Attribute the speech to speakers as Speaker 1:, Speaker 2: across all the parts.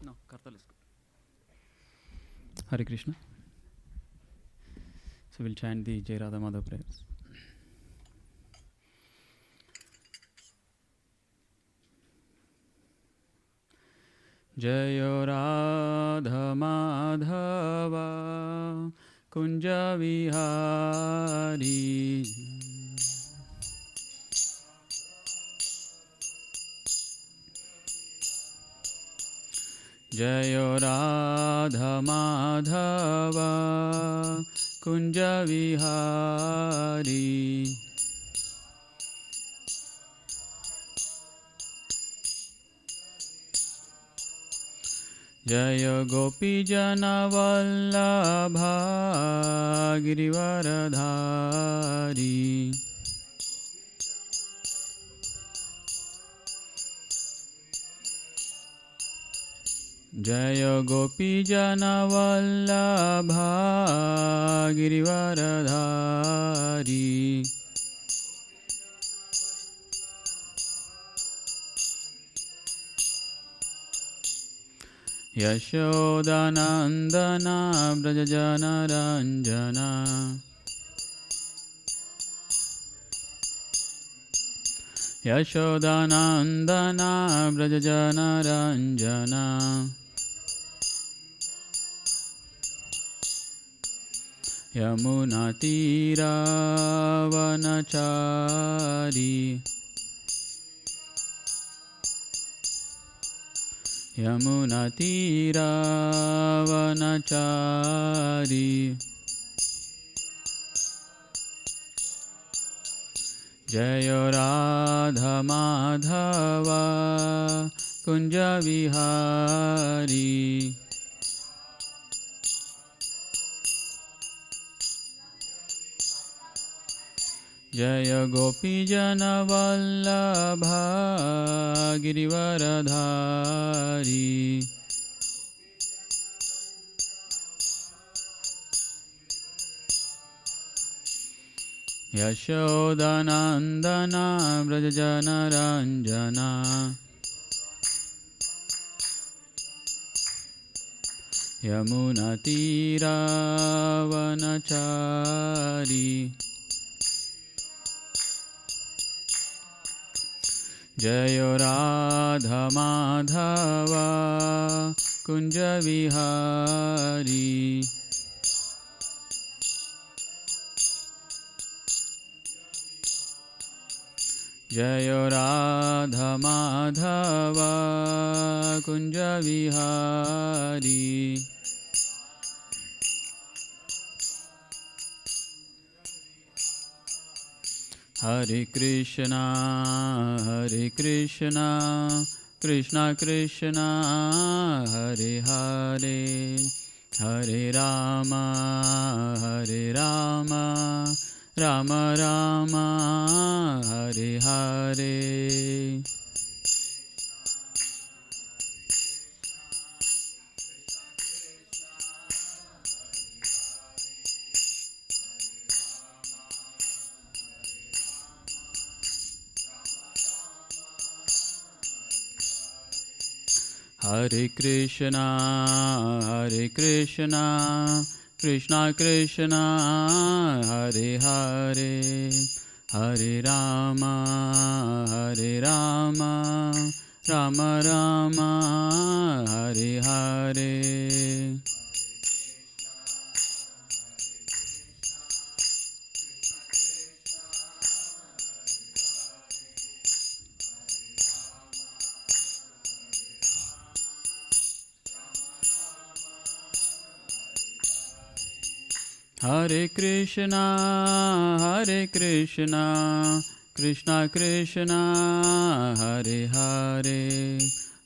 Speaker 1: No, Kartal is good. Hare Krishna. So we'll chant the Jai Radha Madhav prayers. Jayo Radha Madhava Kunja Vihari Jayo Radha Madhava Kunja Vihari Jaya Gopi Jana Vallabha Girivaradhari Jaya Gopi Jana Vallabha Girivaradhari Yashodanandana Brajajana Ranjana Yashodanandana Brajajana Ranjana Yamunatira Vanachari Yamunatira Vanachari Jaya Radha Madhava Kunja Vihari Jaya Gopi Jana Vallabha Girivaradhari Yashodanandana Brajajana Ranjana Yamunatira Vanachari Jaya Radha Madhava Kunja Vihari Jaya Radha Madhava Kunja Vihari Hare Krishna, Hare Krishna, Krishna Krishna, Hare Hare, Hare Rama, Hare Rama, Rama Rama, Hare Hare. Hare Krishna, Hare Krishna, Krishna Krishna, Hare Hare, Hare Rama, Hare Rama, Rama Rama, Hare Hare. Hare Krishna, Hare Krishna, Krishna Krishna, Hare Hare,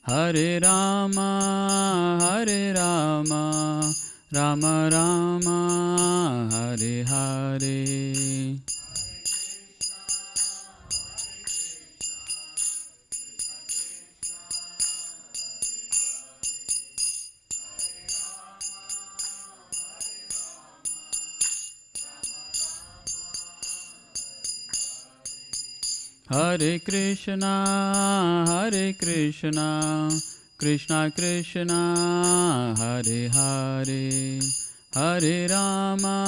Speaker 1: Hare Rama, Hare Rama, Rama Rama, Hare Hare. Hare Krishna, Krishna Krishna Hare Hare Hare Rama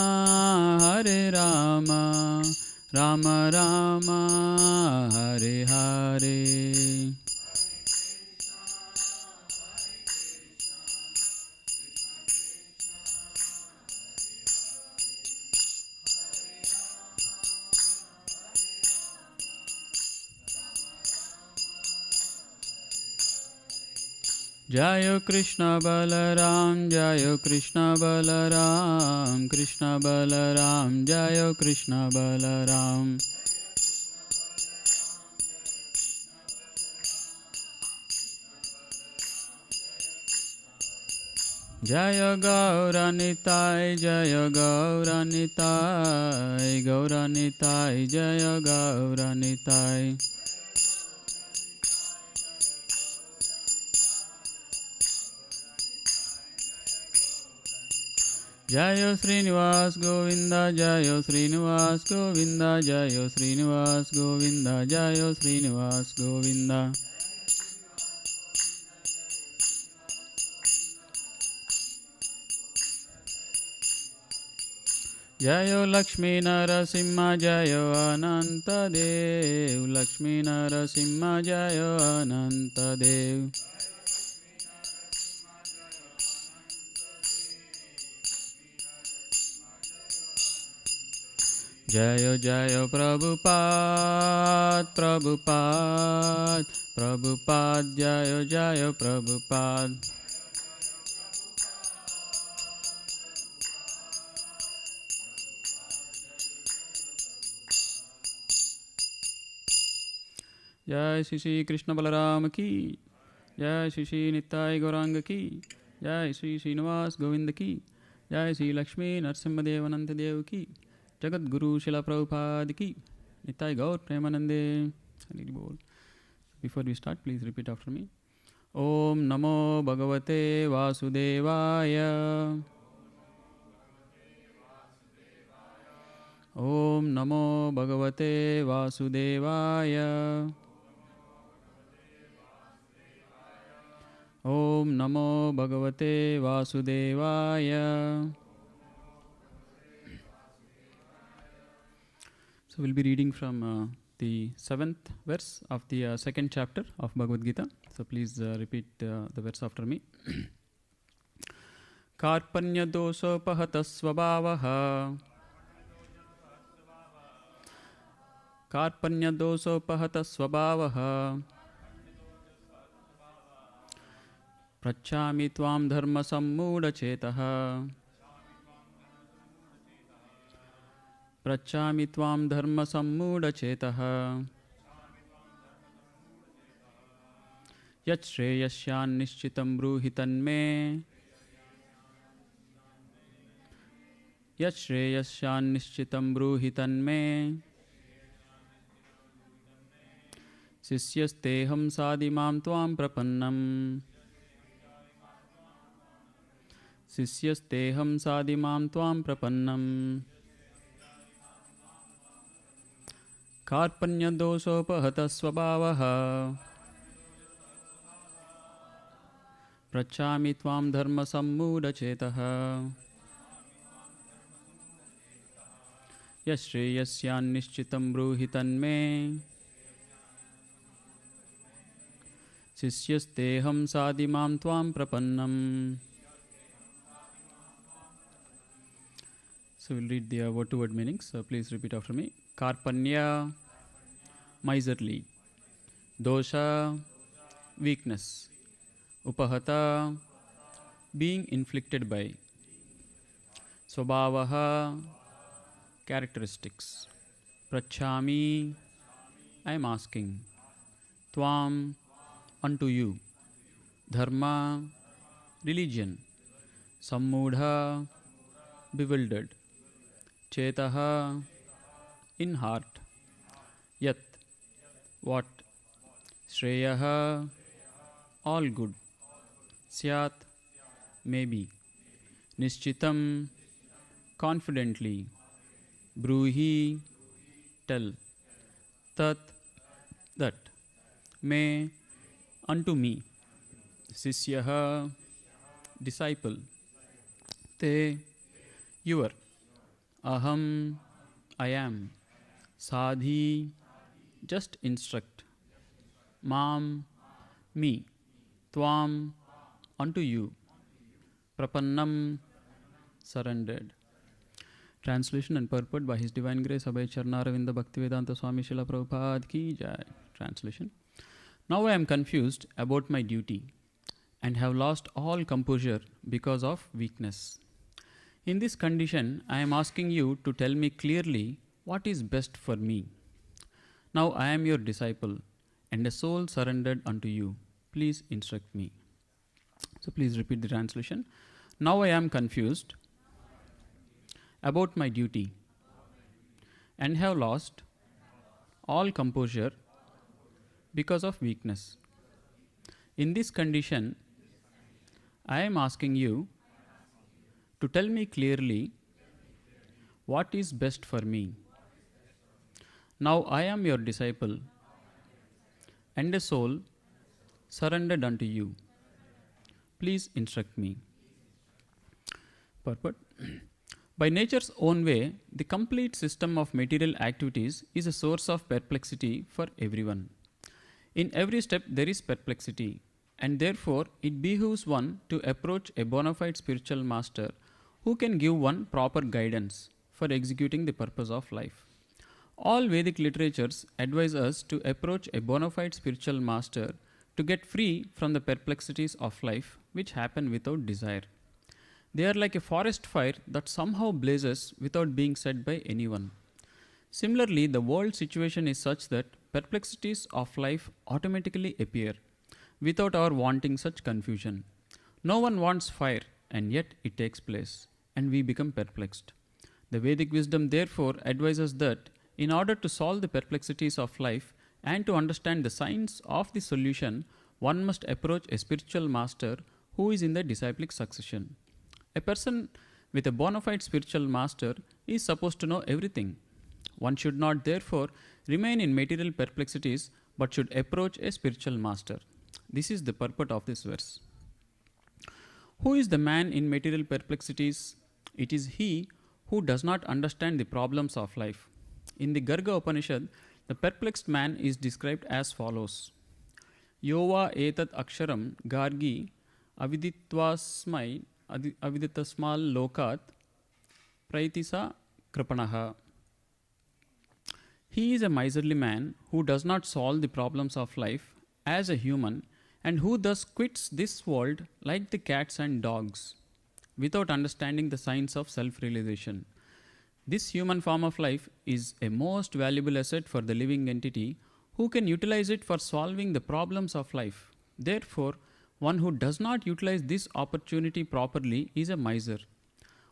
Speaker 1: Rama Rama Hare Hare. Jayo Krishna Balaram, Jayo Krishna Balaram, Krishna Balaram, Jayo Krishna Balaram. Jaya Gauranitai, Jaya Gauranitai, Gauranitai, Jaya Gauranitai. Jayo Srinivas Govinda, Jayo Srinivas Govinda, Jayo Srinivas Govinda, Jayo Srinivas Govinda. Jayo Lakshmi Narasimha, Jayo Ananta Dev, Lakshmi Narasimha, Jayo Ananta Dev. Jayo Jayo Prabhupada, Prabhupada, Prabhupada, Jayo Jayo Prabhupada. Jai Shri Shri Krishna Balaram ki, Jai Shri Shri Nittai Gauranga ki, Jai Shri Srinivas Govinda ki, Jai Shri Lakshmi Narasimha Devananta Dev ki, Jagat Guru Srila Prabhupada ki, Nittai Gaur Premanande. Before we start, please repeat after me. Om Namo Bhagavate Vasudevaya. Om Namo Bhagavate Vasudevaya. Om Namo Bhagavate Vasudevaya. So we'll be reading from the 7th verse of the second chapter of Bhagavad Gita. So please repeat the verse after me. Karpanya doso pahata svabhavaha. Karpanya doso pahata svabhavaha. Prachami tvam dharma sammuda chetaha. Prachami tvam dharma sammuda chetaha. Yat shreyasyan nishchitam bruhi tanme. Yat shreyasyan nishchitam bruhi tanme. Sisyasteham sadimam tvam prapannam. Sisyasteham sadimam tvam prapannam. Karpanya dosopahata svabhavaha. Prachami tvam dharma sammuda chetaha. Yashreyasyan nishchitam bruhi tanme. Sisyasteham sadimam tvam prapannam. So we'll read the word-to-word meanings. So please repeat after me. Karpanya, miserly. Dosha, weakness. Upahata, being inflicted by. Swabhavaha, characteristics. Prachami, I am asking. Tvam, unto you. Dharma, religion. Sammudha, bewildered. Chetaha, in heart. Yat, what. Shreyaha, all good. Syat, maybe. Nishchitam, confidently. Bruhi, tell. Tat, that. May, unto me. Sisyaha, disciple. Te, your. Aham, I am. Sadhi, just instruct. Mam, me. Tvam, unto you. Prapannam, surrendered. Translation and purport by His Divine Grace Abhay Charnaravinda Bhaktivedanta Swami Srila Prabhupada Ki Jai. Translation. Now I am confused about my duty and have lost all composure because of weakness. In this condition, I am asking you to tell me clearly what is best for me. Now I am your disciple and a soul surrendered unto you. Please instruct me. So please repeat the translation. Now I am confused about my duty and have lost all composure because of weakness. In this condition, I am asking you to tell me clearly what is best for me. Now I am your disciple and a soul surrendered unto you. Please instruct me. Purport. By nature's own way, the complete system of material activities is a source of perplexity for everyone. In every step there is perplexity, and therefore it behooves one to approach a bona fide spiritual master who can give one proper guidance for executing the purpose of life. All Vedic literatures advise us to approach a bona fide spiritual master to get free from the perplexities of life which happen without desire. They are like a forest fire that somehow blazes without being set by anyone. Similarly, the world situation is such that perplexities of life automatically appear without our wanting such confusion. No one wants fire, and yet it takes place, and we become perplexed. The Vedic wisdom therefore advises that in order to solve the perplexities of life and to understand the science of the solution, one must approach a spiritual master who is in the disciplic succession. A person with a bona fide spiritual master is supposed to know everything. One should not therefore remain in material perplexities but should approach a spiritual master. This is the purport of this verse. Who is the man in material perplexities? It is he who does not understand the problems of life. In the Garga Upanishad, the perplexed man is described as follows. Yova etat aksharam gargi aviditvasmal lokat praitisa kripanaha. He is a miserly man who does not solve the problems of life as a human and who thus quits this world like the cats and dogs without understanding the science of self-realization. This human form of life is a most valuable asset for the living entity who can utilize it for solving the problems of life. Therefore, one who does not utilize this opportunity properly is a miser.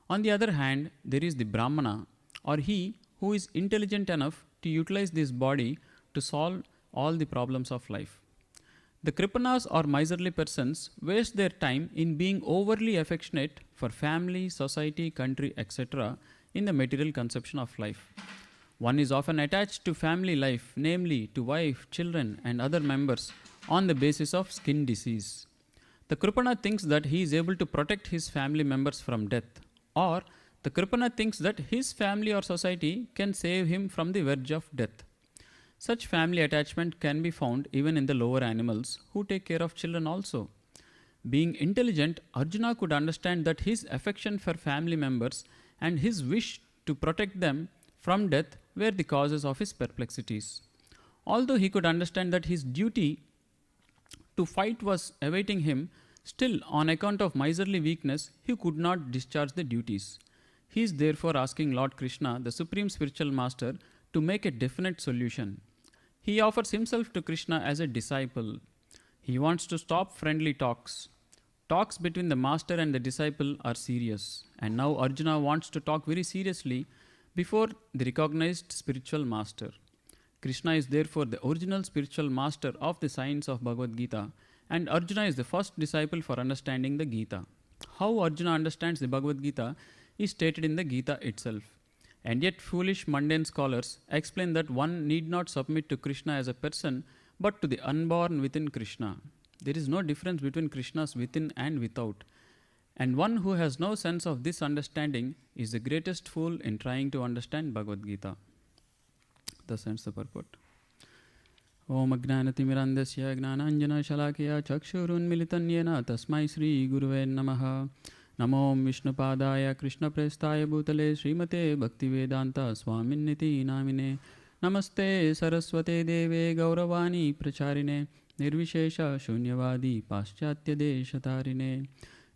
Speaker 1: On the other hand, there is the Brahmana, or he who is intelligent enough to utilize this body to solve all the problems of life. The Kripanas or miserly persons waste their time in being overly affectionate for family, society, country, etc. in the material conception of life. One is often attached to family life, namely to wife, children, and other members on the basis of skin disease. The Kripana thinks that he is able to protect his family members from death, or the Kripana thinks that his family or society can save him from the verge of death. Such family attachment can be found even in the lower animals who take care of children also. Being intelligent, Arjuna could understand that his affection for family members and his wish to protect them from death were the causes of his perplexities. Although he could understand that his duty to fight was awaiting him, still on account of miserly weakness, he could not discharge the duties. He is therefore asking Lord Krishna, the Supreme Spiritual Master, to make a definite solution. He offers himself to Krishna as a disciple. He wants to stop friendly talks. Talks between the master and the disciple are serious, and now Arjuna wants to talk very seriously before the recognized spiritual master. Krishna is therefore the original spiritual master of the science of Bhagavad Gita, and Arjuna is the first disciple for understanding the Gita. How Arjuna understands the Bhagavad Gita is stated in the Gita itself. And yet foolish mundane scholars explain that one need not submit to Krishna as a person, but to the unborn within Krishna. There is no difference between Krishna's within and without. And one who has no sense of this understanding is the greatest fool in trying to understand Bhagavad Gita. Thus ends the purport. Om Ajnanatimirandasya Gnananjana Shalakya Chakshurunmilitan Yena Tasmai Sri Guruve Namaha. Namo Vishnupadaya Krishna Prestaya Bhutale Srimate Bhaktivedanta Swaminiti Namine. Namaste Saraswate Deve Gauravani Pracharine Nirvishesha Shunyavadi Paschatya Deshatarine.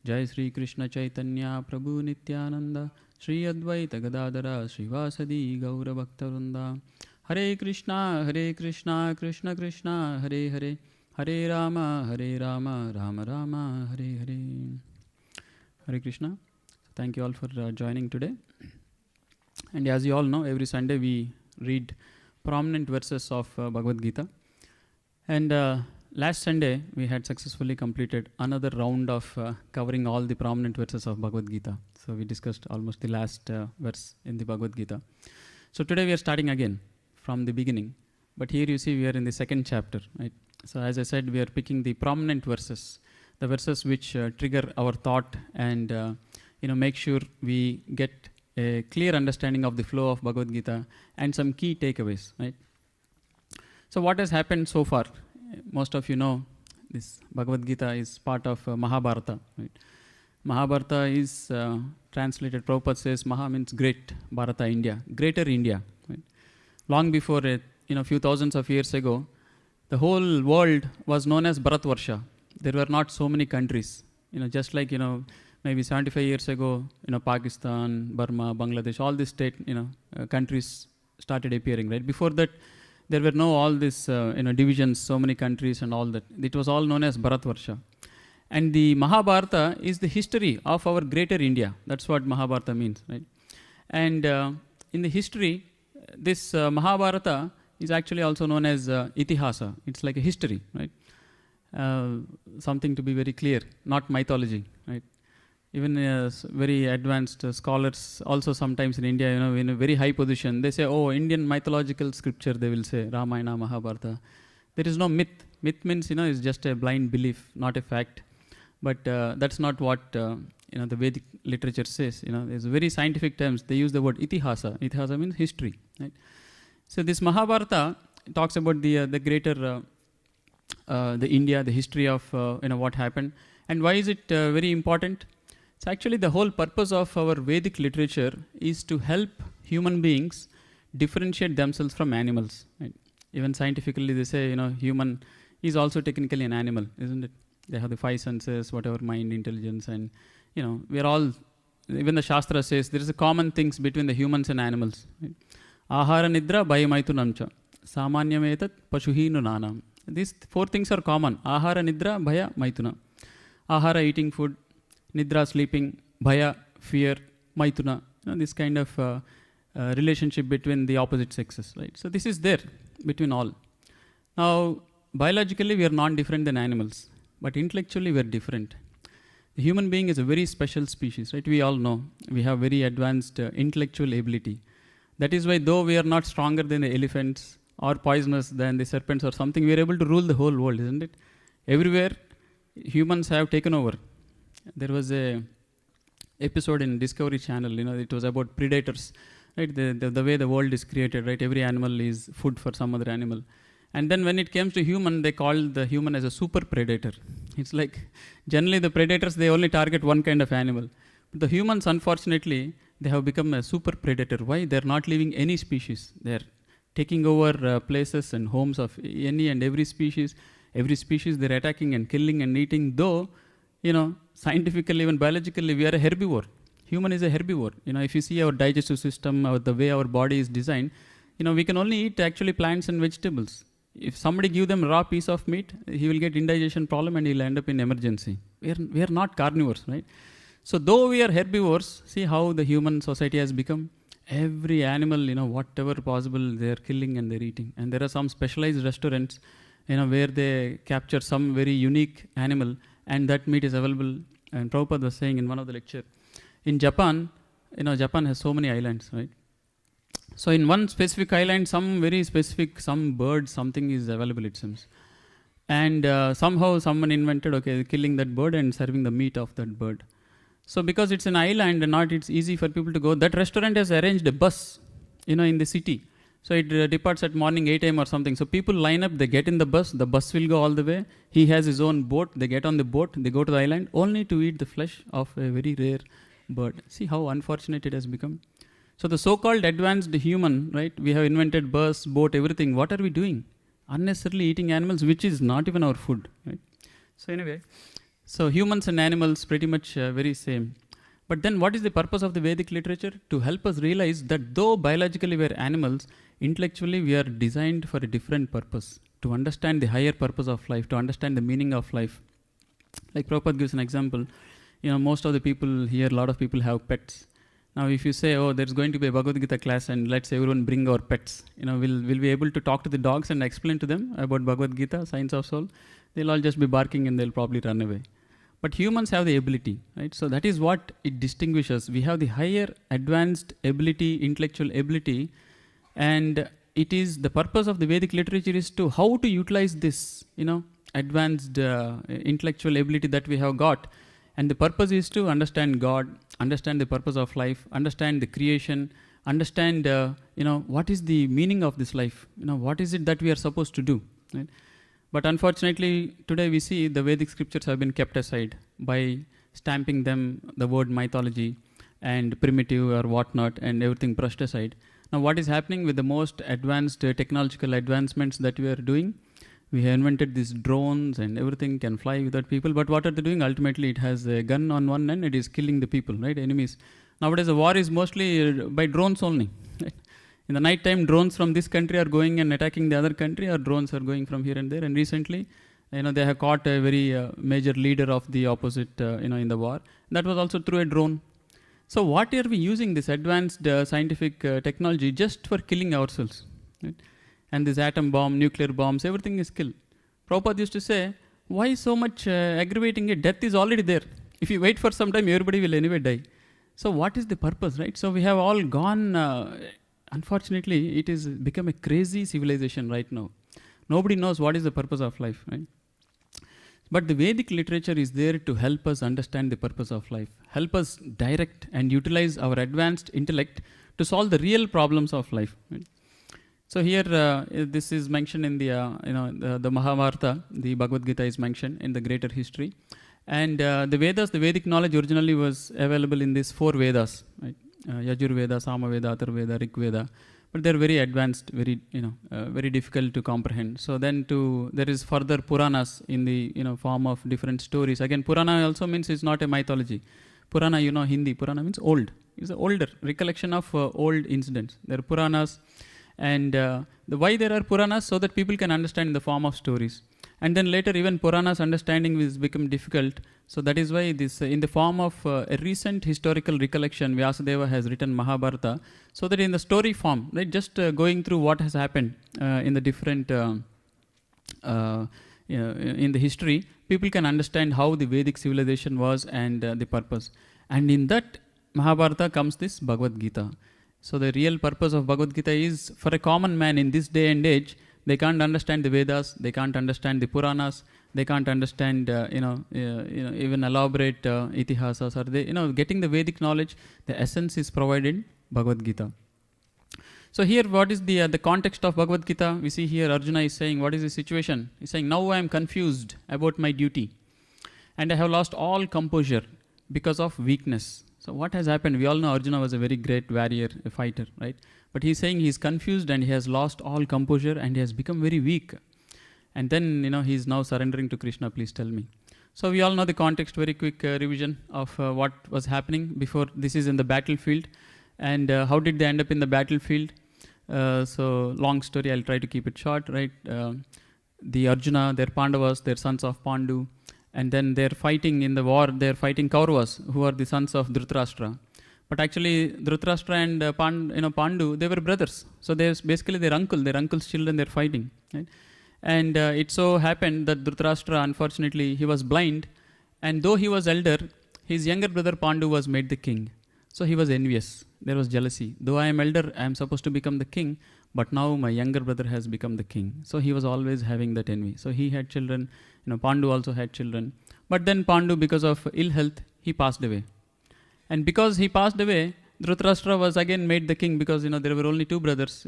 Speaker 1: Jai Sri Krishna Chaitanya Prabhu Nityananda Sri Advaita Gadadara Srivasadi Gaura Bhaktarunda. Hare Krishna Krishna Krishna Hare Hare Hare Rama Rama Rama Hare Hare. Hare Krishna. Thank you all for joining today. And as you all know, every Sunday we read prominent verses of Bhagavad Gita. And last Sunday we had successfully completed another round of covering all the prominent verses of Bhagavad Gita. So we discussed almost the last verse in the Bhagavad Gita. So today we are starting again from the beginning. But here you see we are in the second chapter, right? So as I said, we are picking the prominent verses, the verses which trigger our thought and make sure we get a clear understanding of the flow of Bhagavad Gita and some key takeaways, right? So what has happened so far? Most of you know this Bhagavad Gita is part of Mahabharata, right? Mahabharata is translated, Prabhupada says Maha means great, Bharata India, greater India, right? Long before a few thousands of years ago, the whole world was known as Bharatvarsha. There were not so many countries, just like, maybe 75 years ago, Pakistan, Burma, Bangladesh, all these state, countries started appearing, right? Before that, there were no all these, divisions, so many countries and all that. It was all known as Bharatvarsha. And the Mahabharata is the history of our greater India. That's what Mahabharata means, right? And in the history, this Mahabharata is actually also known as Itihasa. It's like a history, right? Something to be very clear, not mythology, right? Even very advanced scholars also sometimes in India, in a very high position, they say, oh, Indian mythological scripture, they will say, Ramayana, Mahabharata. There is no myth. Myth means, is just a blind belief, not a fact. But that's not what, the Vedic literature says. There's very scientific terms. They use the word Itihasa. Itihasa means history, right? So this Mahabharata talks about the greater, the India, the history of, what happened. And why is it very important? It's actually the whole purpose of our Vedic literature is to help human beings differentiate themselves from animals, right? Even scientifically they say, human is also technically an animal, isn't it? They have the five senses, whatever, mind, intelligence, and, we are all, even the Shastra says, there is a common things between the humans and animals, right? Ahara nidra bhayamaitunamcha, samanyametat pashuhinu nanam. These four things are common. Ahara nidra bhaya maituna. Ahara, eating food. Nidra, sleeping. Bhaya, fear. Maituna. This kind of relationship between the opposite sexes, right? So this is there between all. Now, biologically we are non-different than animals, but intellectually we are different. The human being is a very special species, right? We all know we have very advanced intellectual ability. That is why, though we are not stronger than the elephants or poisonous than the serpents or something, we are able to rule the whole world, isn't it? Everywhere humans have taken over. There was a episode in Discovery Channel, it was about predators, right? The way the world is created, right? Every animal is food for some other animal. And then when it comes to human, they call the human as a super predator. It's like, generally the predators, they only target one kind of animal. But the humans, unfortunately, they have become a super predator. Why? They're not leaving any species. They're taking over places and homes of any and every species. Every species they're attacking and killing and eating. Though, scientifically, even biologically, we are a herbivore. Human is a herbivore. If you see our digestive system or the way our body is designed, we can only eat actually plants and vegetables. If somebody give them a raw piece of meat, he will get indigestion problem and he'll end up in emergency. We are not carnivores, right? So though we are herbivores, see how the human society has become. Every animal, whatever possible, they are killing and they're eating. And there are some specialized restaurants, where they capture some very unique animal and that meat is available. And Prabhupada was saying in one of the lecture, in Japan, Japan has so many islands, right? So in one specific island, some very specific, some bird, something is available, it seems. And somehow someone invented, okay, killing that bird and serving the meat of that bird. So because it's an island and not it's easy for people to go, that restaurant has arranged a bus, in the city. So it departs at morning 8 a.m. or something. So people line up, they get in the bus will go all the way. He has his own boat, they get on the boat, they go to the island only to eat the flesh of a very rare bird. See how unfortunate it has become. So the so-called advanced human, right? We have invented bus, boat, everything. What are we doing? Unnecessarily eating animals, which is not even our food, right? So anyway, so humans and animals pretty much very same. But then what is the purpose of the Vedic literature? To help us realize that though biologically we are animals, intellectually we are designed for a different purpose. To understand the higher purpose of life, to understand the meaning of life. Like Prabhupada gives an example, most of the people here, a lot of people have pets. Now if you say, oh, there's going to be a Bhagavad Gita class and let's everyone bring our pets, we'll be able to talk to the dogs and explain to them about Bhagavad Gita, Science of Soul. They'll all just be barking and they'll probably run away. But humans have the ability, right? So that is what it distinguishes. We have the higher advanced ability, intellectual ability, and it is the purpose of the Vedic literature is to how to utilize this, advanced intellectual ability that we have got. And the purpose is to understand God, understand the purpose of life, understand the creation, understand, what is the meaning of this life? What is it that we are supposed to do, right? But unfortunately, today we see the Vedic scriptures have been kept aside by stamping them the word mythology and primitive or whatnot and everything brushed aside. Now what is happening with the most advanced technological advancements that we are doing? We have invented these drones and everything can fly without people, but what are they doing? Ultimately it has a gun on one end, it is killing the people, right? Enemies. Nowadays the war is mostly by drones only. Right? In the night time, drones from this country are going and attacking the other country, or drones are going from here and there. And recently, they have caught a very major leader of the opposite, in the war. That was also through a drone. So what are we using this advanced scientific technology just for killing ourselves? Right? And this atom bomb, nuclear bombs, everything is killed. Prabhupada used to say, why so much aggravating it? Death is already there. If you wait for some time, everybody will anyway die. So what is the purpose, right? So we have all gone... unfortunately, it has become a crazy civilization right now. Nobody knows what is the purpose of life, right? But the Vedic literature is there to help us understand the purpose of life, help us direct and utilize our advanced intellect to solve the real problems of life. Right? So here, this is mentioned in the Mahabharata. The Bhagavad Gita is mentioned in the greater history, and the Vedas, the Vedic knowledge originally was available in these 4 Vedas, right? Yajurveda, Samaveda, Atharveda, Rigveda, but they're very advanced, very very difficult to comprehend. So then there is further Puranas in the form of different stories. Again, Purana also means it's not a mythology. Purana, Hindi, Purana means old. It's an older recollection of old incidents. There are Puranas, and why there are Puranas? So that people can understand in the form of stories. And then later even Puranas understanding will become difficult. So that is why this in the form of a recent historical recollection, Vyasadeva has written Mahabharata, so that in the story form, right, just going through what has happened in the different, in the history, people can understand how the Vedic civilization was and the purpose. And in that Mahabharata comes this Bhagavad Gita. So the real purpose of Bhagavad Gita is for a common man in this day and age. They can't understand the Vedas, they can't understand the Puranas, they can't understand, even elaborate itihasas. Or they, getting the Vedic knowledge, the essence is provided in Bhagavad Gita. So here, what is the context of Bhagavad Gita? We see here Arjuna is saying, what is the situation? He's saying, now I am confused about my duty, and I have lost all composure because of weakness. So what has happened? We all know Arjuna was a very great warrior, a fighter, right? But he's saying he's confused and he has lost all composure and he has become very weak. And then, he's now surrendering to Krishna, please tell me. So we all know the context, very quick revision of what was happening before. This is in the battlefield. And how did they end up in the battlefield? So long story, I'll try to keep it short, right? The Arjuna, their Pandavas, their sons of Pandu, and then they're fighting in the war, they're fighting Kauravas, who are the sons of Dhritarashtra. But actually, Dhritarashtra and Pandu, they were brothers. So there's basically their uncle's children, they're fighting. Right? And it so happened that Dhritarashtra, unfortunately, he was blind. And though he was elder, his younger brother Pandu was made the king. So he was envious. There was jealousy. Though I am elder, I am supposed to become the king. but now my younger brother has become the king. So he was always having that envy. So he had children, Pandu also had children. But then Pandu, because of ill health, he passed away. And because he passed away, Dhritarashtra was again made the king, because there were only two brothers.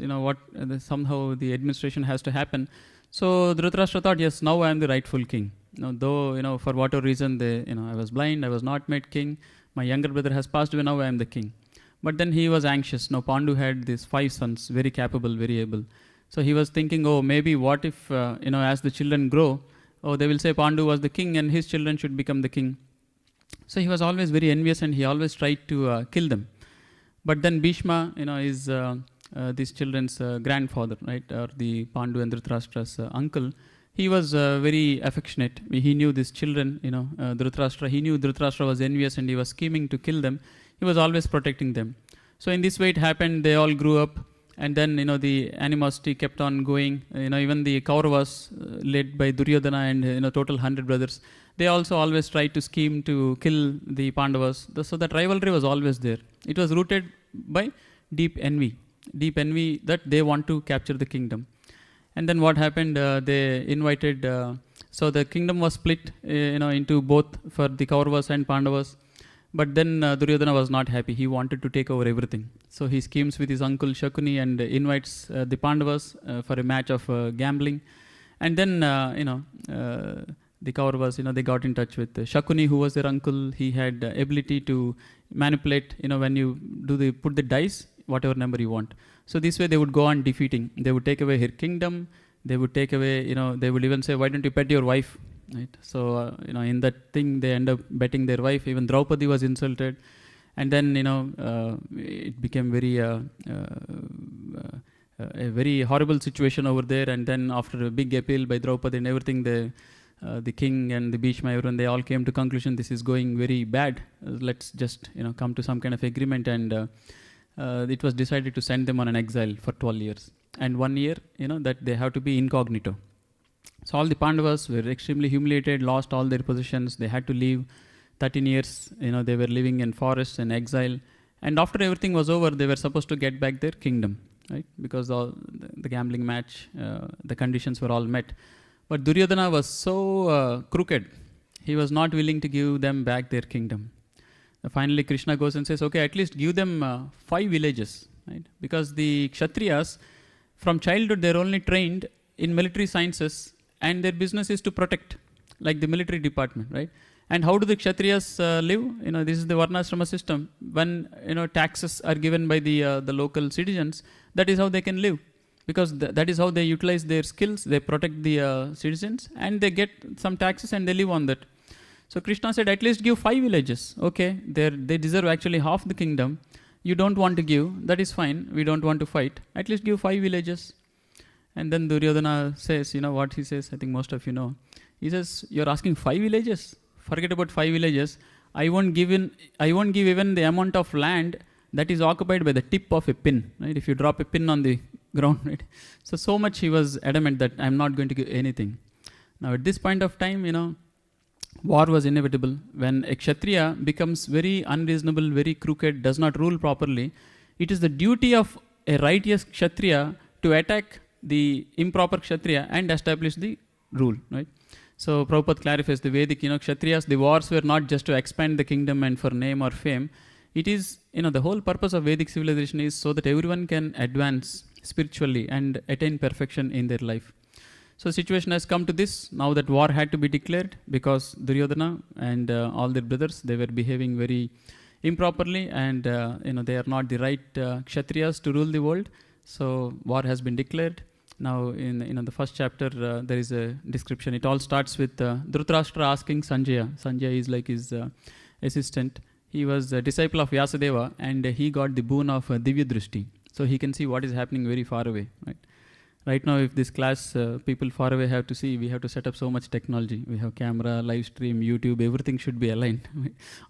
Speaker 1: Somehow the administration has to happen. So Dhritarashtra thought, yes, now I am the rightful king. Though for whatever reason I was blind, I was not made king. My younger brother has passed away. Now I am the king. But then he was anxious. Now Pandu had these 5 sons, very capable, very able. So he was thinking, maybe what if as the children grow, they will say Pandu was the king and his children should become the king. So he was always very envious and he always tried to kill them. But then Bhishma, is these children's grandfather, right, or the Pandu and Dhritarashtra's uncle. He was very affectionate. He knew these children, Dhritarashtra. He knew Dhritarashtra was envious and he was scheming to kill them. He was always protecting them. So in this way it happened. They all grew up, and then the animosity kept on going. Even the Kauravas, led by Duryodhana and total 100 brothers, they also always tried to scheme to kill the Pandavas. So that rivalry was always there. It was rooted by deep envy that they want to capture the kingdom. And then what happened? They invited. So the kingdom was split, into both for the Kauravas and Pandavas. But then Duryodhana was not happy. He wanted to take over everything. So he schemes with his uncle Shakuni and invites the Pandavas for a match of gambling. And then, the Kauravas, they got in touch with Shakuni, who was their uncle. He had ability to manipulate, when you put the dice, whatever number you want. So this way they would go on defeating. They would take away her kingdom. They would take away, they would even say, why don't you pet your wife? Right? So, in that thing, they end up betting their wife. Even Draupadi was insulted. And then, it became a very horrible situation over there. And then after a big appeal by Draupadi and everything, the king and the Bhishma, everyone, they all came to conclusion, this is going very bad. Let's just, come to some kind of agreement. And it was decided to send them on an exile for 12 years. And 1 year, that they have to be incognito. So all the Pandavas were extremely humiliated, lost all their possessions. They had to leave. 13 years, they were living in forests and exile. And after everything was over, they were supposed to get back their kingdom, right? Because all the gambling match, the conditions were all met. But Duryodhana was so crooked. He was not willing to give them back their kingdom. Finally, Krishna goes and says, okay, at least give them 5 villages, right? Because the Kshatriyas, from childhood, they're only trained in military sciences, and their business is to protect, like the military department, right? And how do the Kshatriyas live? This is the Varnashrama system. When taxes are given by the local citizens, that is how they can live, because that is how they utilize their skills. They protect the citizens, and they get some taxes, and they live on that. So Krishna said, at least give 5 villages. Okay, they deserve actually half the kingdom. You don't want to give, that is fine. We don't want to fight. At least give 5 villages. And then Duryodhana says, what he says, I think most of you know. He says, you're asking 5 villages? Forget about 5 villages. I won't give even the amount of land that is occupied by the tip of a pin, right? If you drop a pin on the ground, right? So much he was adamant that I'm not going to give anything. Now at this point of time, war was inevitable. When a Kshatriya becomes very unreasonable, very crooked, does not rule properly, it is the duty of a righteous Kshatriya to attack the improper Kshatriya and establish the rule, right? So Prabhupada clarifies the Vedic, Kshatriyas, the wars were not just to expand the kingdom and for name or fame. It is, the whole purpose of Vedic civilization is so that everyone can advance spiritually and attain perfection in their life. So situation has come to this, now that war had to be declared because Duryodhana and all their brothers, they were behaving very improperly, and they are not the right Kshatriyas to rule the world. So war has been declared. Now in the first chapter there is a description. It all starts with Dhritarashtra asking Sanjaya. Sanjaya is like his assistant. He was a disciple of Vyasadeva, and he got the boon of Divya Drishti. So he can see what is happening very far away, right? Right now, if this class, people far away have to see, we have to set up so much technology. We have camera, live stream, YouTube, everything should be aligned,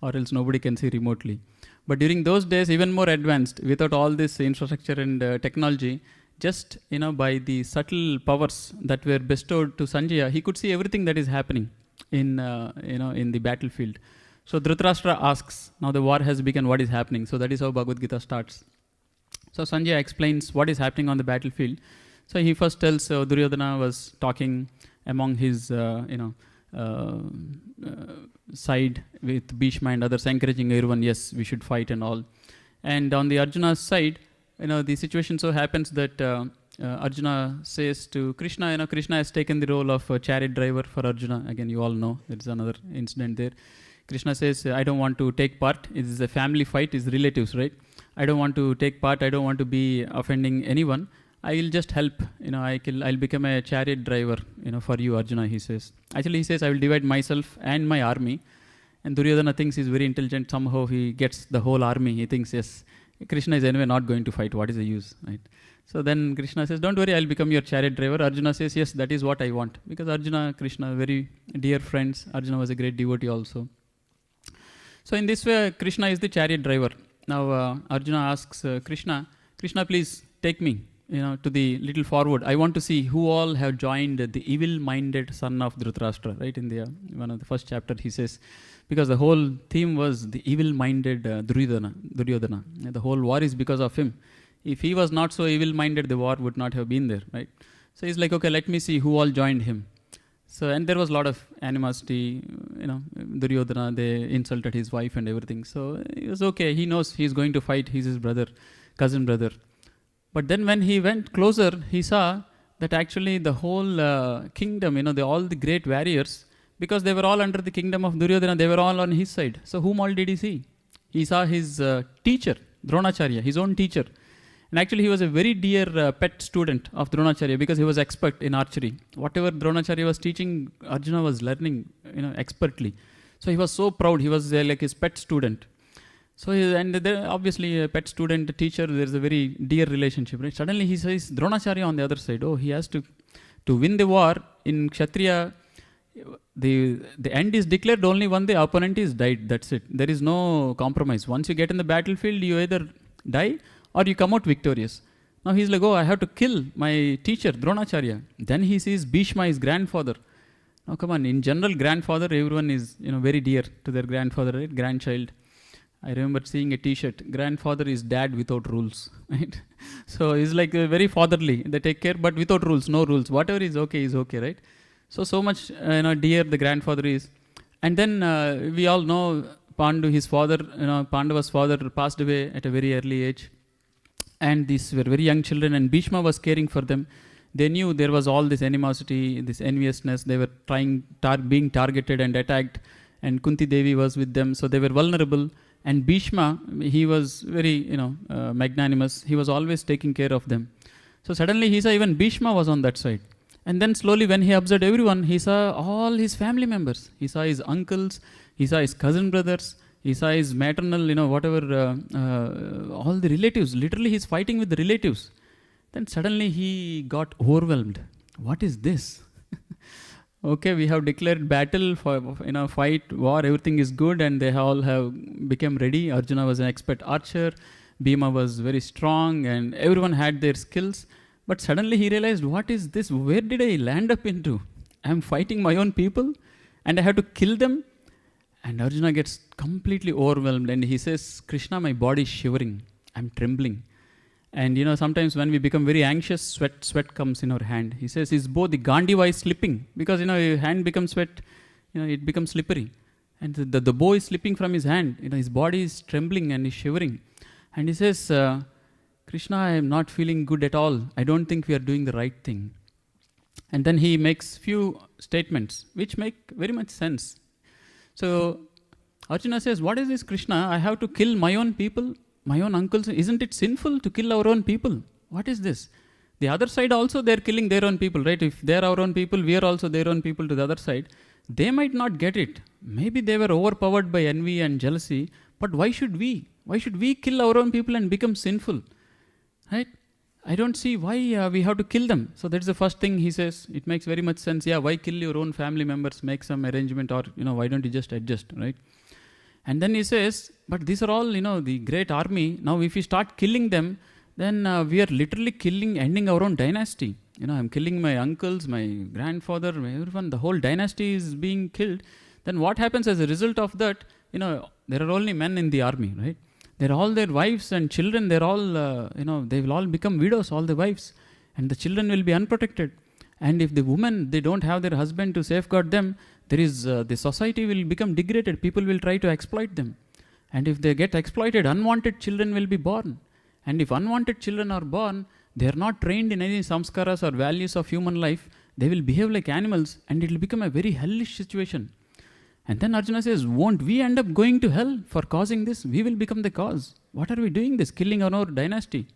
Speaker 1: or else nobody can see remotely. But during those days, even more advanced, without all this infrastructure and technology, just by the subtle powers that were bestowed to Sanjaya, he could see everything that is happening in the battlefield. So Dhritarashtra asks, now the war has begun, what is happening? So that is how Bhagavad Gita starts. So Sanjay explains what is happening on the battlefield. So he first tells Duryodhana was talking among his, uh, side with Bhishma and others, encouraging everyone, yes, we should fight and all. And on the Arjuna's side, the situation so happens that Arjuna says to Krishna, Krishna has taken the role of a chariot driver for Arjuna. Again, you all know, there is another incident there. Krishna says, I don't want to take part. It is a family fight, it's relatives, right? I don't want to take part. I don't want to be offending anyone. I will just help. I'll become a chariot driver, for you, Arjuna, he says. Actually, he says, I will divide myself and my army. And Duryodhana thinks he's very intelligent. Somehow he gets the whole army. He thinks, yes, Krishna is anyway not going to fight. What is the use, right? So then Krishna says, don't worry, I'll become your chariot driver. Arjuna says, yes, that is what I want. Because Arjuna, Krishna, very dear friends. Arjuna was a great devotee also. So in this way, Krishna is the chariot driver. Now Arjuna asks Krishna, please take me, to the little forward. I want to see who all have joined the evil-minded son of Dhritarashtra. Right in the one of the first chapter, he says, because the whole theme was the evil-minded Duryodhana. The whole war is because of him. If he was not so evil-minded, the war would not have been there, right? So he's like, okay, let me see who all joined him. So, and there was a lot of animosity, Duryodhana, they insulted his wife and everything. So it was okay. He knows he's going to fight. He's his brother, cousin brother. But then when he went closer, he saw that actually the whole kingdom, all the great warriors, because they were all under the kingdom of Duryodhana, they were all on his side. So whom all did he see? He saw his teacher, Dronacharya, his own teacher. And actually he was a very dear pet student of Dronacharya because he was expert in archery. Whatever Dronacharya was teaching, Arjuna was learning, expertly. So he was so proud. He was like his pet student. So and there obviously a pet student teacher, there's a very dear relationship, right? Suddenly he says Dronacharya on the other side. Oh, he has to win the war in Kshatriya. The end is declared only when the opponent is died. That's it. There is no compromise. Once you get in the battlefield, you either die or you come out victorious. Now he's like, oh, I have to kill my teacher, Dronacharya. Then he sees Bhishma, his grandfather. Now come on, in general, grandfather, everyone is very dear to their grandfather, right? Grandchild. I remember seeing a t-shirt, grandfather is dad without rules, right? So he's like very fatherly. They take care, but without rules, no rules. Whatever is okay, right? So much dear the grandfather is. And then we all know Pandu, his father, Pandava's father passed away at a very early age. And these were very young children, and Bhishma was caring for them. They knew there was all this animosity, this enviousness. They were being targeted and attacked, and Kunti Devi was with them, so they were vulnerable. And Bhishma, he was very, magnanimous. He was always taking care of them. So suddenly he saw even Bhishma was on that side. And then slowly when he observed everyone, he saw all his family members. He saw his uncles, he saw his cousin brothers, he saw his maternal, whatever, all the relatives. Literally he's fighting with the relatives. Then suddenly he got overwhelmed. What is this? Okay, we have declared battle for, fight, war, everything is good, and they all have become ready. Arjuna was an expert archer, Bhima was very strong, and everyone had their skills. But suddenly he realized, what is this? Where did I land up into? I am fighting my own people, and I have to kill them. And Arjuna gets completely overwhelmed, and he says, Krishna, my body is shivering, I'm trembling. And sometimes when we become very anxious, sweat comes in our hand. He says, is both the Gandiva is slipping, because your hand becomes sweat, it becomes slippery. And the bow is slipping from his hand, his body is trembling and he's shivering. And he says, Krishna, I am not feeling good at all. I don't think we are doing the right thing. And then he makes few statements which make very much sense. So Arjuna says, what is this, Krishna? I have to kill my own people, my own uncles. Isn't it sinful to kill our own people? What is this? The other side also, they're killing their own people, right? If they're our own people, we are also their own people to the other side. They might not get it. Maybe they were overpowered by envy and jealousy, but why should we? Why should we kill our own people and become sinful? Right? I don't see why we have to kill them. So that's the first thing he says. It makes very much sense. Yeah, why kill your own family members? Make some arrangement, or why don't you just adjust, right? And then he says, but these are all the great army. Now if we start killing them, then we are literally ending our own dynasty. I'm killing my uncles, my grandfather, everyone. The whole dynasty is being killed. Then what happens as a result of that? There are only men in the army, right? They're all their wives and children, they're all, they will all become widows, all the wives. And the children will be unprotected. And if the women, they don't have their husband to safeguard them, the society will become degraded. People will try to exploit them. And if they get exploited, unwanted children will be born. And if unwanted children are born, they are not trained in any samskaras or values of human life. They will behave like animals, and it will become a very hellish situation. And then Arjuna says, won't we end up going to hell for causing this? We will become the cause. What are we doing this? Killing our own dynasty.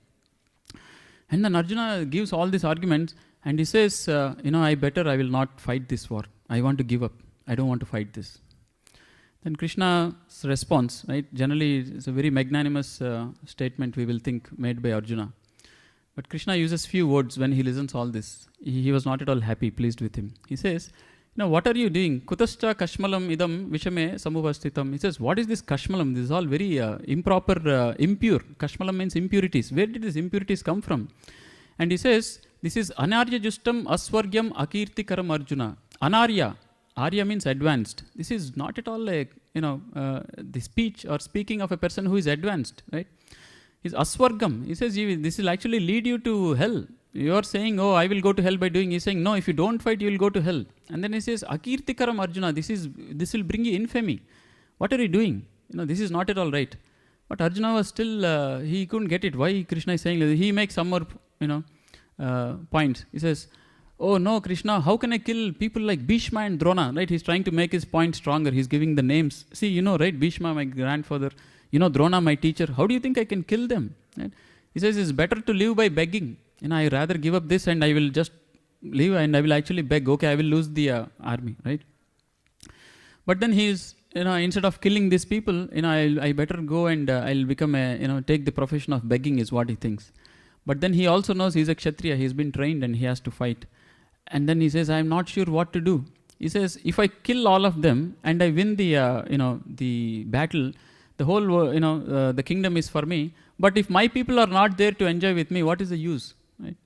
Speaker 1: And then Arjuna gives all these arguments, and he says, I will not fight this war. I want to give up. I don't want to fight this. Then Krishna's response, right? Generally, it's a very magnanimous statement we will think made by Arjuna. But Krishna uses few words when he listens all this. He was not at all happy, pleased with him. He says, what are you doing? Kutascha kashmalam idam vishame samuvasthitam. He says, what is this kashmalam? This is all very improper, impure. Kashmalam means impurities. Where did these impurities come from? And he says, this is anarya justam aswargyam akirtikaram Arjuna. Anarya. Arya means advanced. This is not at all like, the speech or speaking of a person who is advanced, right? He's aswargam. He says, this will actually lead you to hell. You are saying, I will go to hell by doing. He's saying, no, if you don't fight, you will go to hell. And then he says, akirtikaram Arjuna, this will bring you infamy. What are you doing? This is not at all right. But Arjuna was still, he couldn't get it. Why Krishna is saying that? He makes some more, points. He says, oh no, Krishna, how can I kill people like Bhishma and Drona? Right? He's trying to make his point stronger. He's giving the names. See, right? Bhishma, my grandfather. Drona, my teacher. How do you think I can kill them? Right? He says, it's better to live by begging. I rather give up this and I will just live and I will actually beg. Okay, I will lose the army, right? But then he's, instead of killing these people, I better go and I'll become take the profession of begging is what he thinks. But then he also knows he's a Kshatriya. He's been trained and he has to fight. And then he says, I'm not sure what to do. He says, if I kill all of them and I win the battle, the whole, the kingdom is for me. But if my people are not there to enjoy with me, what is the use? Right?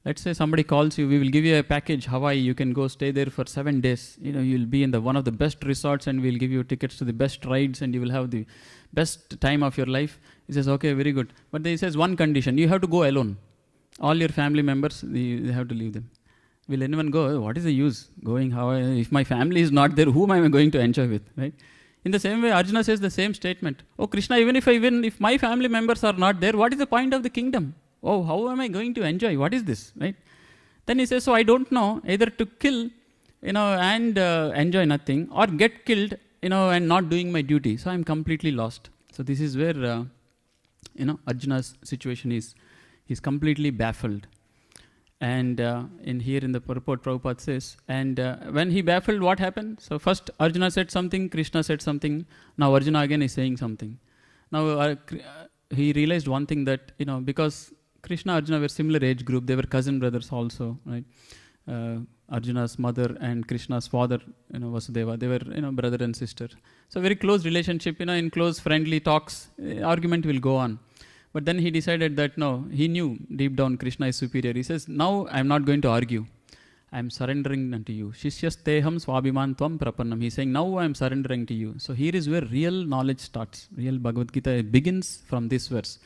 Speaker 1: Let's say somebody calls you, we will give you a package, Hawaii, you can go stay there for 7 days. You'll be in one of the best resorts and we'll give you tickets to the best rides and you will have the best time of your life. He says, okay, very good. But he says one condition, you have to go alone. All your family members, they have to leave them. Will anyone go? What is the use going? If my family is not there, whom am I going to enjoy with? Right? In the same way, Arjuna says the same statement. Oh Krishna, even if I win, if my family members are not there, what is the point of the kingdom? Oh, how am I going to enjoy? What is this? Right? Then he says, so I don't know, either to kill, and enjoy nothing, or get killed, and not doing my duty. So I'm completely lost. So this is where, Arjuna's situation is. He's completely baffled. And in the purport, Prabhupada says, and when he baffled, what happened? So first Arjuna said something, Krishna said something, now Arjuna again is saying something. Now he realized one thing that, because Krishna and Arjuna were similar age group, they were cousin brothers also, right? Arjuna's mother and Krishna's father, Vasudeva, they were, brother and sister. So very close relationship, in close friendly talks, argument will go on. But then he decided that no, he knew deep down Krishna is superior. He says, now I am not going to argue. I am surrendering unto you. Shishyasteham swabhiman tvam prapannam. He's saying, now I am surrendering to you. So here is where real knowledge starts. Real Bhagavad Gita begins from this verse.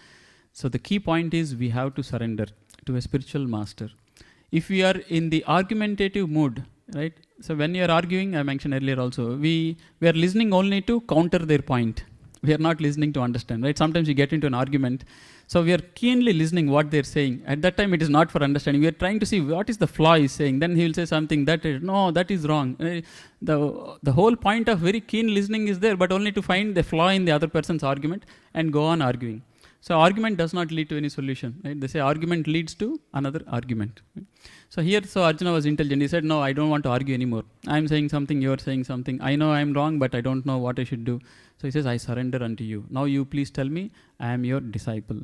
Speaker 1: So the key point is we have to surrender to a spiritual master. If we are in the argumentative mood, right? So when you are arguing, I mentioned earlier also, we are listening only to counter their point. We are not listening to understand, right? Sometimes you get into an argument. So we are keenly listening what they're saying. At that time, it is not for understanding. We are trying to see what is the flaw he's saying. Then he will say something that is wrong. The whole point of very keen listening is there, but only to find the flaw in the other person's argument and go on arguing. So argument does not lead to any solution, right? They say argument leads to another argument. Right? So Arjuna was intelligent. He said, no, I don't want to argue anymore. I'm saying something, you're saying something. I know I'm wrong, but I don't know what I should do. So he says, I surrender unto you. Now you please tell me, I am your disciple.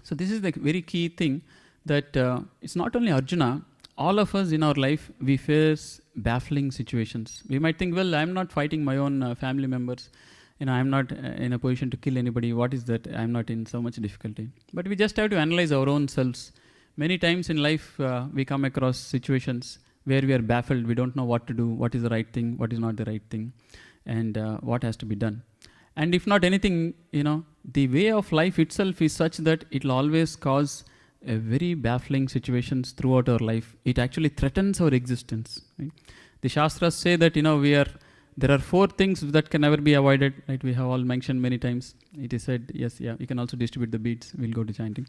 Speaker 1: So this is the very key thing that it's not only Arjuna, all of us in our life, we face baffling situations. We might think, well, I'm not fighting my own family members. I'm not in a position to kill anybody. What is that? I'm not in so much difficulty. But we just have to analyze our own selves. Many times in life, we come across situations where we are baffled. We don't know what to do, what is the right thing, what is not the right thing, and what has to be done. And if not anything, the way of life itself is such that it will always cause a very baffling situations throughout our life. It actually threatens our existence. Right? The Shastras say that, there are 4 things that can never be avoided. Right? We have all mentioned many times. It is said, you can also distribute the beads. We'll go to chanting.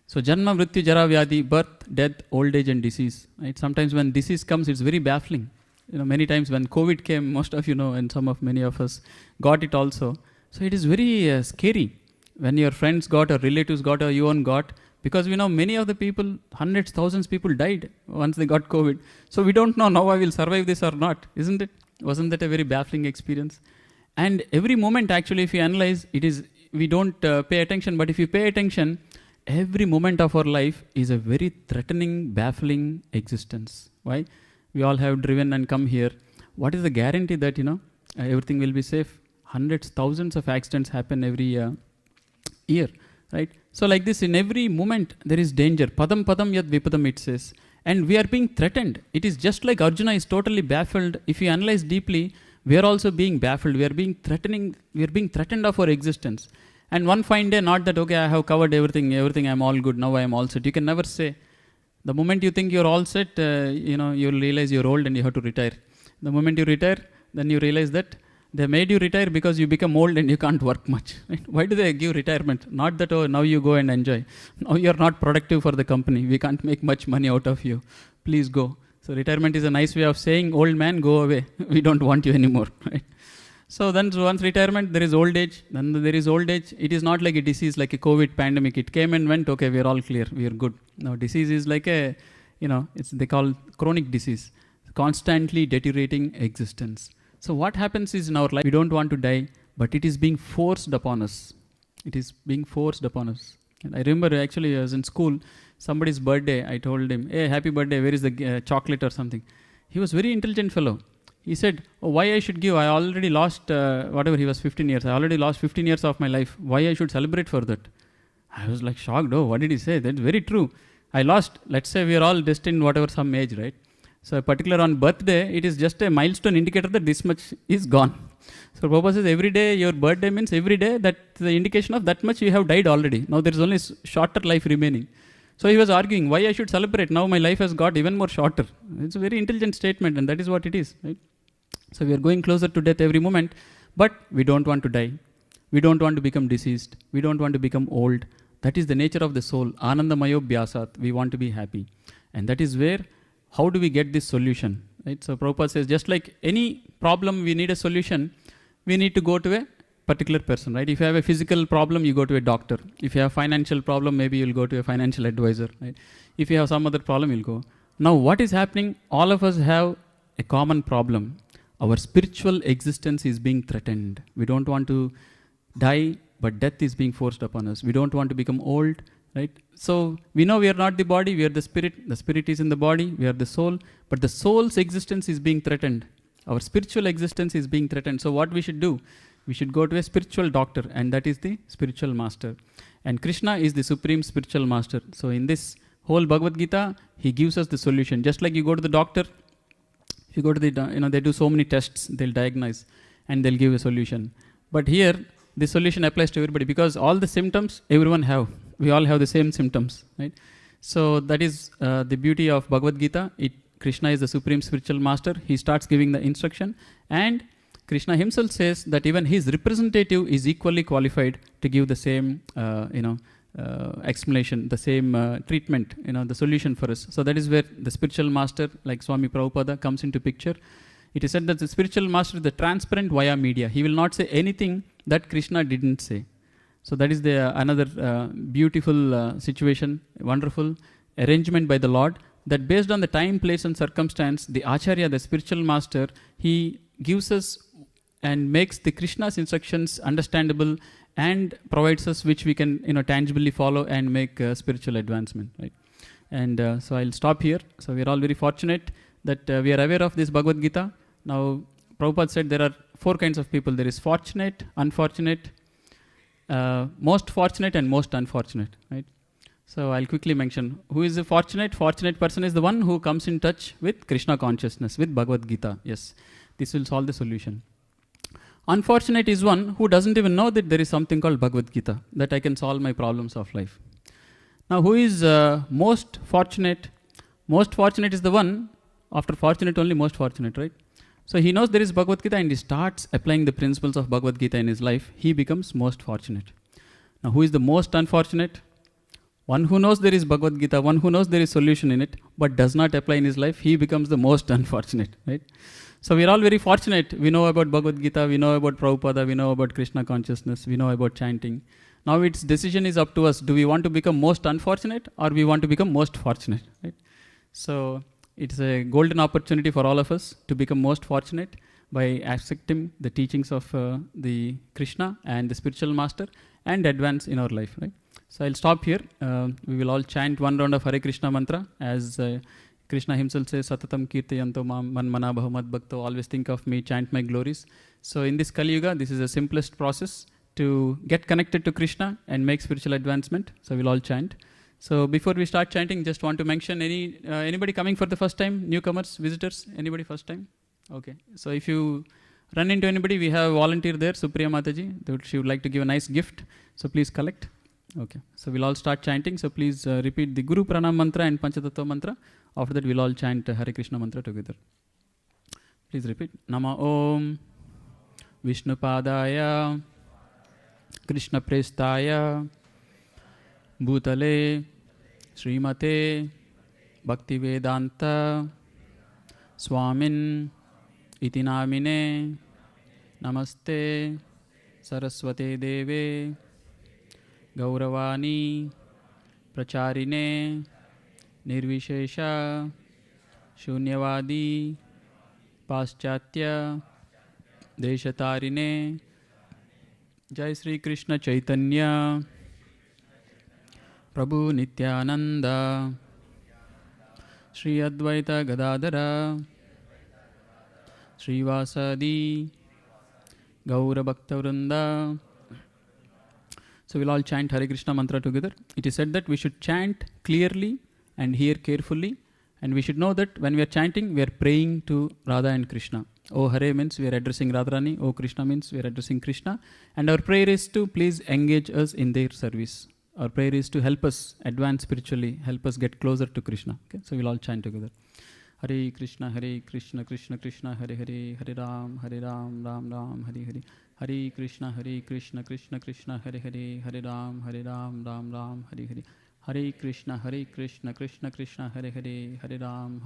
Speaker 1: So, Janma, Mrityu, Jara, Vyadhi, birth, death, old age and disease. Right? Sometimes when disease comes, it's very baffling. Many times when COVID came, most of and many of us got it also. So it is very scary when your friends got or relatives got or you own got, because many of the people, hundreds, thousands people died once they got COVID. So we don't know now I will survive this or not, isn't it? Wasn't that a very baffling experience? And every moment actually, if you analyze, we don't pay attention, but if you pay attention, every moment of our life is a very threatening, baffling existence. Why? We all have driven and come here. What is the guarantee that, everything will be safe? Hundreds, thousands of accidents happen every year, right? So like this, in every moment, there is danger. Padam padam yad vipadam, it says. And we are being threatened. It is just like Arjuna is totally baffled. If you analyze deeply, we are also being baffled. We are being threatened of our existence. And one fine day, not that, okay, I have covered everything, I'm all good, now I am all set. You can never say. The moment you think you're all set, you'll realize you're old and you have to retire. The moment you retire, then you realize that they made you retire because you become old and you can't work much. Right? Why do they give retirement? Not that, now you go and enjoy. Now you're not productive for the company. We can't make much money out of you. Please go. So retirement is a nice way of saying, old man, go away. We don't want you anymore. Right? So then once retirement, there is old age. Then there is old age. It is not like a disease, like a COVID pandemic. It came and went, okay, we're all clear, we're good. Now disease is like they call chronic disease. Constantly deteriorating existence. So what happens is in our life, we don't want to die, but it is being forced upon us. It is being forced upon us. And I remember actually I was in school, somebody's birthday, I told him, hey, happy birthday, where is the chocolate or something? He was very intelligent fellow. He said, why I should give? I already lost, he was 15 years. I already lost 15 years of my life. Why I should celebrate for that? I was like shocked. What did he say? That's very true. I lost, let's say we are all destined whatever some age, right? So particular on birthday, it is just a milestone indicator that this much is gone. So Prabhupada says every day, your birthday means every day that the indication of that much you have died already. Now there is only shorter life remaining. So he was arguing, why I should celebrate? Now my life has got even more shorter. It's a very intelligent statement and that is what it is. Right? So we are going closer to death every moment, but we don't want to die. We don't want to become diseased. We don't want to become old. That is the nature of the soul. Anandamayo Bhyasat. We want to be happy. And that is where, how do we get this solution? Right? So Prabhupada says, just like any problem, we need a solution. We need to go to a particular person, right? If you have a physical problem, you go to a doctor. If you have financial problem, maybe you'll go to a financial advisor, right? If you have some other problem, you'll go. Now, what is happening? All of us have a common problem. Our spiritual existence is being threatened. We don't want to die, but death is being forced upon us. We don't want to become old, right? So we know we are not the body, we are the spirit. The spirit is in the body, we are the soul, but the soul's existence is being threatened. Our spiritual existence is being threatened. So what we should do? We should go to a spiritual doctor, and that is the spiritual master. And Krishna is the supreme spiritual master. So in this whole Bhagavad Gita, he gives us the solution. Just like you go to the doctor, if you go to the, they do so many tests, they'll diagnose and they'll give a solution. But here, the solution applies to everybody because all the symptoms everyone have. We all have the same symptoms, right? So that is the beauty of Bhagavad Gita. Krishna is the supreme spiritual master. He starts giving the instruction, and Krishna himself says that even his representative is equally qualified to give the same, explanation, the same treatment, the solution for us. So that is where the spiritual master, like Swami Prabhupada, comes into picture. It is said that the spiritual master is the transparent via media. He will not say anything that Krishna didn't say. So that is the another beautiful situation, wonderful arrangement by the Lord, that based on the time, place and circumstance, the Acharya, the spiritual master, he gives us and makes the Krishna's instructions understandable and provides us which we can tangibly follow and make spiritual advancement. Right? And so I'll stop here. So we are all very fortunate that we are aware of this Bhagavad Gita. Now Prabhupada said there are 4 kinds of people. There is fortunate, unfortunate, most fortunate and most unfortunate. Right? So I'll quickly mention who is the fortunate. Fortunate person is the one who comes in touch with Krishna consciousness, with Bhagavad Gita. Yes, this will solve the solution. Unfortunate is one who doesn't even know that there is something called Bhagavad Gita, that I can solve my problems of life. Now, who is most fortunate? Most fortunate is the one, after fortunate only most fortunate, right? So he knows there is Bhagavad Gita and he starts applying the principles of Bhagavad Gita in his life. He becomes most fortunate. Now, who is the most unfortunate? One who knows there is Bhagavad Gita, one who knows there is solution in it, but does not apply in his life, he becomes the most unfortunate, right? So we are all very fortunate. We know about Bhagavad Gita, we know about Prabhupada, we know about Krishna consciousness, we know about chanting. Now its decision is up to us. Do we want to become most unfortunate or we want to become most fortunate, right? So it's a golden opportunity for all of us to become most fortunate by accepting the teachings of the Krishna and the spiritual master and advance in our life, right? So I'll stop here. We will all chant one round of Hare Krishna mantra as Krishna himself says, Satatam Kirtayanto Mam Manmana Bhavat Bhakto, always think of me, chant my glories. So in this Kali Yuga, this is the simplest process to get connected to Krishna and make spiritual advancement. So we'll all chant. So before we start chanting, just want to mention anybody coming for the first time, newcomers, visitors, anybody first time? Okay. So if you run into anybody, we have a volunteer there, Supriya Mataji. She would like to give a nice gift. So please collect. Okay. So we'll all start chanting. So please repeat the Guru Pranam mantra and Panchatattva mantra. After that, we'll all chant Hare Krishna mantra together. Please repeat. Nama Om Vishnu Padaya Krishna Prestaya Bhutale Srimate Bhaktivedanta Swamin Iti Namine Namaste Saraswate Deve Gauravani Pracharine Nirvishesha Shunyavadi Paschatya Deshatarine Jai Sri Krishna Chaitanya Prabhu Nityananda Sri Advaita Gadadara Sri Vasadi Gaura Bhakta. So we'll all chant Hare Krishna mantra together. It is said that we should chant clearly and hear carefully, and we should know that when we are chanting, we are praying to Radha and Krishna. O Hare means we are addressing Radharani, O Krishna means we are addressing Krishna, and our prayer is to please engage us in their service. Our prayer is to help us advance spiritually, help us get closer to Krishna. Okay? So we'll all chant together. Hare Krishna, Krishna Krishna, Hare Hare, Hare Ram, Ram Ram, Hare Hare. Hare Krishna, Krishna Krishna, Hare Hare, Hare Ram, Ram Ram, Hare Hare. Hare Krishna, Krishna Krishna, Hare Hare, Hare Ram,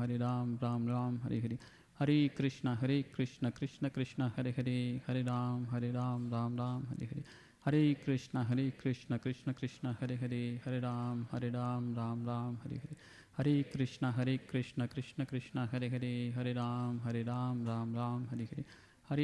Speaker 1: Ram Ram, Hare Hare. Hare Krishna, Krishna Krishna, Hare Hare, Hare Ram, Ram Ram, Hare Hare. Hare Krishna, Krishna Krishna, Hare Hare, Hare Ram, Ram Ram, Hare Hare. Hare Krishna, Krishna Krishna, Hare Hare, Hare Ram, Ram Ram, Hare Hare. Hare Krishna, Krishna Krishna, Hare Hare, Hare Ram, Ram Ram, Hare Hare.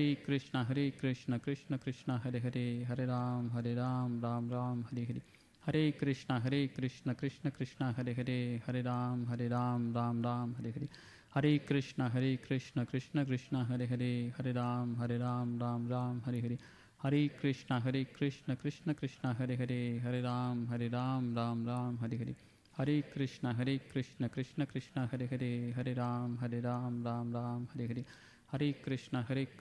Speaker 1: Hare Krishna, Krishna Krishna, Hare Hare, Hare Ram, Ram Ram, Hare Hare. Hare Krishna, Krishna Krishna, Hare Hare, Hare Ram, Ram Ram, Hare Hare. Hare Krishna, Krishna Krishna, Hare Hare, Hare Ram, Ram Ram, Hare Hare. Hare Krishna, Krishna Krishna, Hare Hare, Hare Ram, Ram Ram, Hare Hare. Hare Krishna, Krishna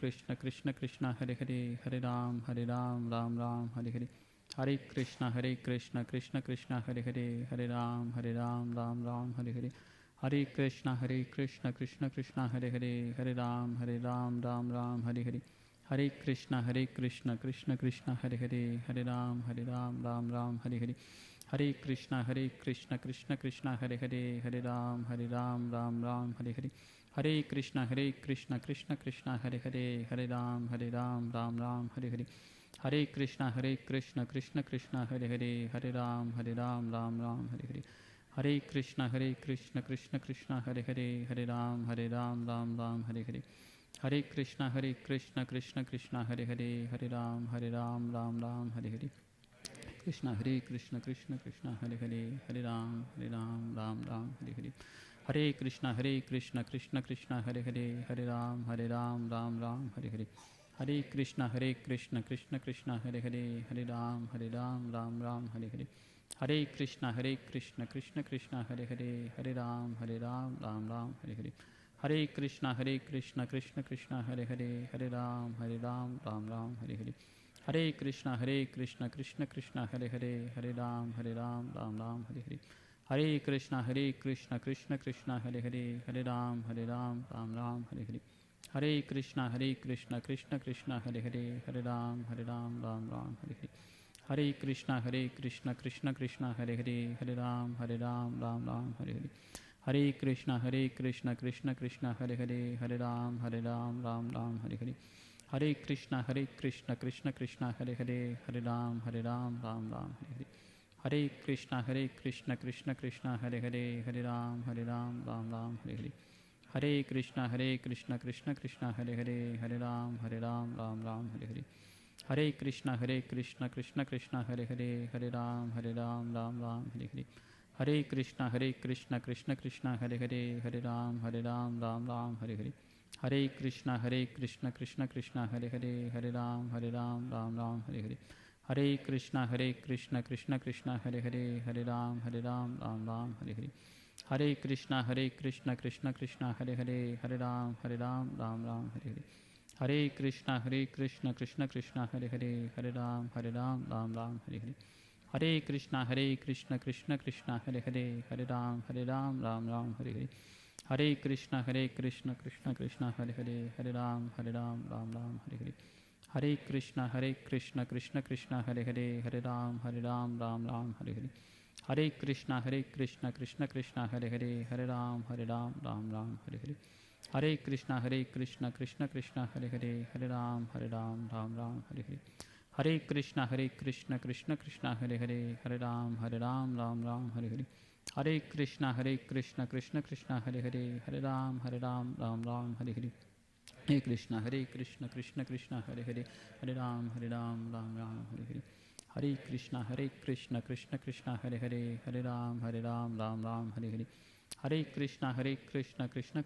Speaker 1: Krishna, Hare Hare, Hare Ram, Ram Ram, Hare Hare. Hare Krishna, Krishna Krishna, Hare Hare, Hare Ram, Ram Ram, Hare Hare. Hare Krishna, Krishna Krishna, Hare Hare, Hare Ram, Ram Ram, Hare Hare. Hare Krishna, Krishna Krishna, Hare Hare, Hare Ram, Ram Ram, Hare Hare. Hare Krishna, Krishna Krishna, Hare Hare, Hare Ram, Ram Ram, Hare Hare. Hare Krishna, Krishna Krishna, Hare Hare, Hare Ram, Ram Ram, Hare Hare. Hare Krishna, Krishna Krishna, Hare Hare, Hare Ram, Ram Ram, Hare Hare. Hare Krishna, Krishna Krishna, Hare Hare, Hare Ram, Ram Ram, Hare Hare. Hare Krishna, Krishna Krishna, Hare Hare, Hare Ram, Ram Ram, Hare Hare. Krishna, Krishna Krishna, Hare Hare, Hare Ram, Ram Ram, Hare Hare. Hare Krishna, Krishna Krishna, Hare Hare, Hare Ram, Ram Ram, Hare Hare. Hare Krishna, Krishna Krishna, Hare Hare, Hare Ram, Ram Ram, Hare Hare. Hare Krishna, Krishna Krishna, Hare Hare, Hare Ram, Ram Ram, Hare Hare. Hare Krishna Krishna Krishna Hare Hare, Hare Ram Ram Ram Hare Hare. Hare Krishna Krishna Krishna Hare Hare, Hare Ram Ram Ram Hare Hare. Hare Krishna Krishna Krishna Hare Hare, Hare Ram Ram Ram Hare Hare. Hare Krishna Krishna Krishna Hare Hare, Hare Ram Ram Ram Hare Hare. Hare Krishna Krishna Krishna Hare Hare, Hare Ram Ram Ram Hare Hare. Hare Krishna Krishna Krishna Hare Hare, Hare Ram Ram Ram Hare Hare. Hare Krishna Krishna Krishna Hare Hare, Hare Ram Ram Ram Hare Hare. Hare Krishna Krishna Krishna Hare Hare, Hare Ram Ram Ram Hare Hare. Hare Krishna Krishna Krishna Hare Hare, Hare Ram Ram Ram Hare Hare. Hare Krishna Krishna Krishna Hare Hare, Hare Ram Ram Ram Hare Hare. Hare Krishna Krishna Krishna Hare Hare, Hare Ram Ram Ram Hare Hare. Hare Krishna Krishna Krishna Hare Hare, Hare Ram Ram Ram Hare Hare. Hare Krishna Krishna Krishna Hare Hare, Hare Ram Ram Ram Hare Hare. Hare Krishna Krishna Krishna Hare Hare, Hare Ram Ram Ram Hare Hare. Hare Krishna Krishna Krishna Hare Hare, Hare Ram Ram Ram Hare Hare. Hare Krishna Krishna Krishna Hare Hare, Hare Ram Ram Ram Hare Hare. Hare Krishna Krishna Krishna Hare Hare, Hare Ram Ram Ram Hare Hare. Hare Krishna Krishna Krishna Hare Hare, Hare Ram Ram Ram Hare Hare. Hare Krishna Krishna Krishna Hare Hare, Hare Ram Ram Ram Hare Hare. Hare Krishna Krishna Krishna Hare Hare, Hare Ram Ram Ram Hare Hare. Hare Krishna Krishna Krishna Hare Hare, Hare Ram Ram Ram Hare Hare. Hare Krishna Krishna Krishna Hare Hare, Hare Ram Ram Ram Hare Hare. Hare Krishna Krishna Krishna Hare Hare, Hare Ram Ram Ram Hare Hare. Hare Krishna Krishna Krishna Hare Hare, Hare Ram Ram Ram Hare Hare. Hare Krishna Krishna Krishna